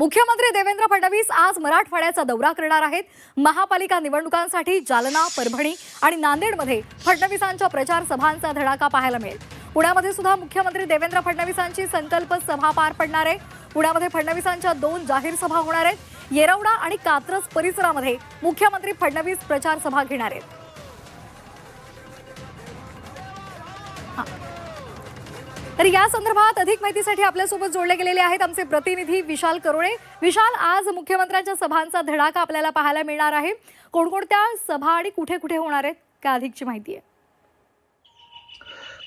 मुख्यमंत्री देवेंद्र फडणवीस आज मराठवाड्याचा दौरा करणार आहेत। महापालिका निवडणुकांसाठी जालना, परभणी आणि नांदेडमध्ये फडणवीसांच्या प्रचार सभांचा धडाका पाहायला मिळेल। पुण्यामध्ये सुद्धा मुख्यमंत्री देवेंद्र फडणवीसांची संकल्प सभा पार पडणार आहे। पुण्यामध्ये फडणवीसांच्या 2 जाहीर सभा होणार आहेत। येरवडा आणि कात्रज परिसरामध्ये मुख्यमंत्री फडणवीस प्रचार सभा घेणार आहेत। तर या संदर्भात अधिक माहितीसाठी आपल्यासोबत जोडले गेलेले आहेत आमचे प्रतिनिधी विशाल करोळे। विशाल, आज मुख्यमंत्र्यांच्या सभांचा धडाका आपल्याला पाहायला मिळणार आहे। कोणकोणत्या सभा आणि कुठे कुठे होणार आहेत, काय अधिकची माहिती आहे?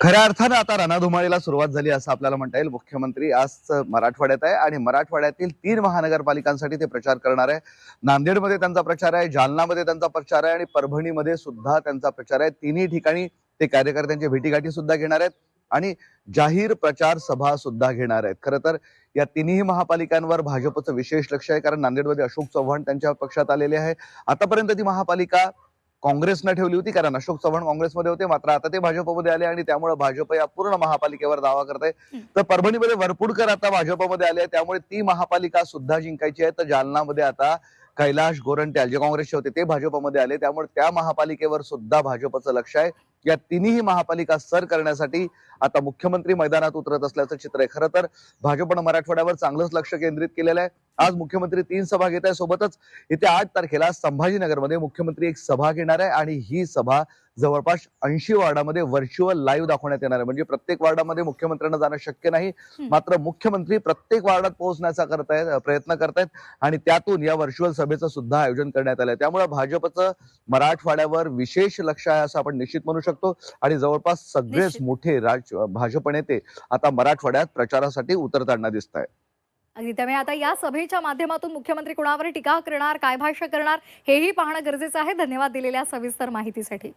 खऱ्या अर्थानं आता रणधुमाळीला सुरुवात झाली असं आपल्याला म्हणता येईल। मुख्यमंत्री आज मराठवाड्यात आहे आणि मराठवाड्यातील 3 महानगरपालिकांसाठी ते प्रचार करणार आहे। नांदेडमध्ये त्यांचा प्रचार आहे, जालनामध्ये त्यांचा प्रचार आहे आणि परभणीमध्ये सुद्धा त्यांचा प्रचार आहे। तिन्ही ठिकाणी ते कार्यकर्त्यांची भेटीगाठी सुद्धा घेणार आहेत आणि जाहीर प्रचार सभा सुद्धा घेणार आहेत। खरं तर या तिन्ही महापालिकांवर भाजपचं विशेष लक्ष आहे, कारण नांदेडमध्ये अशोक चव्हाण त्यांच्या पक्षात आलेले आहे। आतापर्यंत ती महापालिका काँग्रेसने ठेवली होती, कारण अशोक चव्हाण काँग्रेसमध्ये होते, मात्र आता ते भाजपमध्ये आले आणि त्यामुळे भाजप या पूर्ण महापालिकेवर दावा करत आहे। तर परभणीमध्ये वरपुडकर आता भाजपमध्ये आले, त्यामुळे ती महापालिका सुद्धा जिंकायची आहे। तर जालनामध्ये आता कैलाश गोरंट्याल जे काँग्रेसचे होते ते भाजपमध्ये आले, त्यामुळे त्या महापालिकेवर सुद्धा भाजपचं लक्ष आहे। या तिन्ही महापालिका सर करण्यासाठी आता मुख्यमंत्री मैदानात उतरत असल्याचं चित्र आहे। खरं तर भाजपनं मराठवाड्यावर चांगलंच लक्ष केंद्रित केलेलं आहे। आज मुख्यमंत्री 3 सभा घेत आहे, सोबतच येत्या 8 तारखेला संभाजीनगरमध्ये मुख्यमंत्री एक सभा घेणार आहे आणि ही सभा जवळपास 80 वॉर्डामध्ये व्हर्च्युअल लाईव्ह दाखवण्यात येणार आहे। म्हणजे प्रत्येक वॉर्डामध्ये मुख्यमंत्र्यांना जाणं शक्य नाही, मात्र मुख्यमंत्री प्रत्येक वॉर्डात पोहोचण्याचा प्रयत्न करतायत आणि त्यातून या व्हर्च्युअल सभेचं सुद्धा आयोजन करण्यात आलंय। त्यामुळे भाजपचं मराठवाड्यावर विशेष लक्ष आहे असं आपण निश्चित म्हणू शकतो आणि जवळपास सगळेच मोठे भाजप नेते आता मराठवाड्यात प्रचारासाठी उतरताना दिसत आहेत। अगदी, त्यामुळे आता या सभेच्या माध्यमातून मुख्यमंत्री कोणावर टीका करणार, काय भाष्य करणार, हेही पाहणं गरजेचं आहे। धन्यवाद दिलेल्या सविस्तर माहितीसाठी।